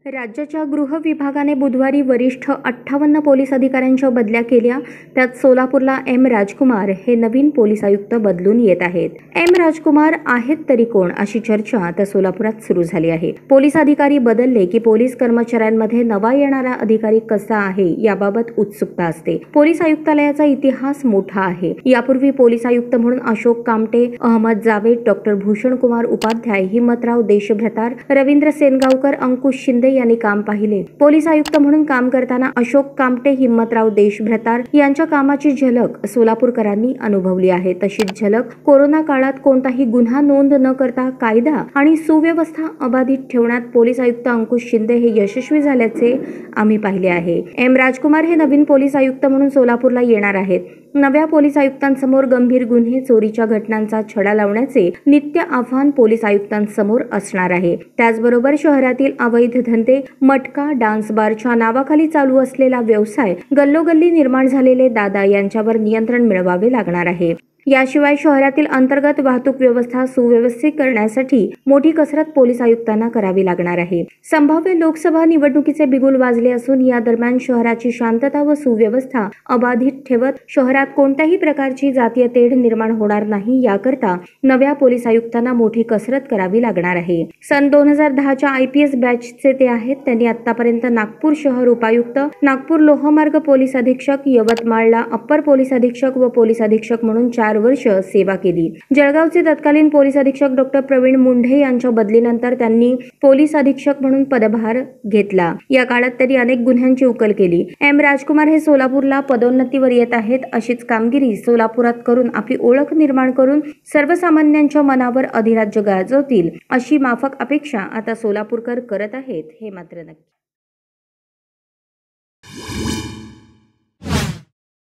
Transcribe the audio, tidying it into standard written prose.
राज्याच्या गृह विभागाने बुधवारी वरिष्ठ 58 पोलीस अधिकाऱ्यांच्या बदल्या केल्या। त्यात सोलापूरला एम राजकुमार हे नवीन पोलीस आयुक्त बदलून येत आहेत। एम राजकुमार आहेत तरी कोण अशी चर्चा आता सोलापुरात सुरू झाली आहे। पोलीस अधिकारी बदलले की पोलीस कर्मचाऱ्यांमध्ये नवा येणारा अधिकारी कसा आहे याबाबत उत्सुकता असते। पोलीस आयुक्तालयाचा इतिहास मोठा आहे। यापूर्वी पोलीस आयुक्त म्हणून अशोक कामटे, अहमद जावेद, डॉक्टर भूषण कुमार उपाध्याय, हिम्मतराव देशभ्रतार, रवींद्र सेनगावकर, अंकुश शिंदे यांनी काम पाहिले। पोलीस आयुक्त म्हणून काम करताना अशोक कामटे, हिम्मतराव देशभ्रतार यांच्या कामाची झलक सोलापूरकरांनी अनुभवली आहे। तशीच झलक कोरोना काळात कोणताही गुन्हा नोंद न करता कायदा आणि सुव्यवस्था अबाधित ठेवण्यात पोलीस आयुक्त अंकुश शिंदे हे यशस्वी झाल्याचे आम्ही पाहिले आहे। एम राजकुमार हे नवीन पोलीस आयुक्त म्हणून सोलापूरला येणार आहेत। नव्या पोलीस आयुक्तांसमोर गंभीर गुन्हे, चोरीच्या घटनांचा छडा लावण्याचे नित्य आव्हान पोलीस आयुक्तांसमोर असणार आहे। त्याचबरोबर शहरातील अवैध धंदे, मटका, डान्स बारच्या नावाखाली चालू असलेला व्यवसाय, गल्लोगल्ली निर्माण झालेले दादा यांच्यावर नियंत्रण मिळवावे लागणार आहे। याशिवाय शहरातील अंतर्गत वाहतूक व्यवस्था सुव्यवस्थित करण्यासाठी मोठी कसरत पोलीस आयुक्तांना करावी लागणार आहे। संभाव्य लोकसभा निवडणुकीचे बिगुल वाजले असून या दरम्यान शहराची शांतता व सुव्यवस्था अबाधित ठेवत शहरात कोणत्याही प्रकारची जातीय तेढ निर्माण होणार नाही याकरता नव्या पोलीस आयुक्तांना मोठी कसरत करावी लागणार आहे। सन 2010च्या IPS बॅचचे ते आहेत। त्यांनी आतापर्यंत नागपूर शहर उपायुक्त, नागपूर लोहमार्ग पोलीस अधीक्षक, यवतमाळला अप्पर पोलीस अधीक्षक व पोलीस अधीक्षक म्हणून 4 वर्ष सेवा केली। जळगावचे तत्कालीन पोलीस अधीक्षक डॉक्टर प्रवीण मुंढे यांच्या बदलीनंतर त्यांनी पोलीस अधीक्षक म्हणून पदभार घेतला। या काळात त्यांनी अनेक गुन्ह्यांची उकल केली। एम राजकुमार हे सोलापूरला पदोन्नतीवर येत आहेत। अशीच कामगिरी सोलापुरात करून आपली ओळख निर्माण करून सर्वसामान्यांच्या मनावर अधिराज्य गाजवतील अशी माफक अपेक्षा आता सोलापूरकर करत आहेत, हे मात्र नक्की।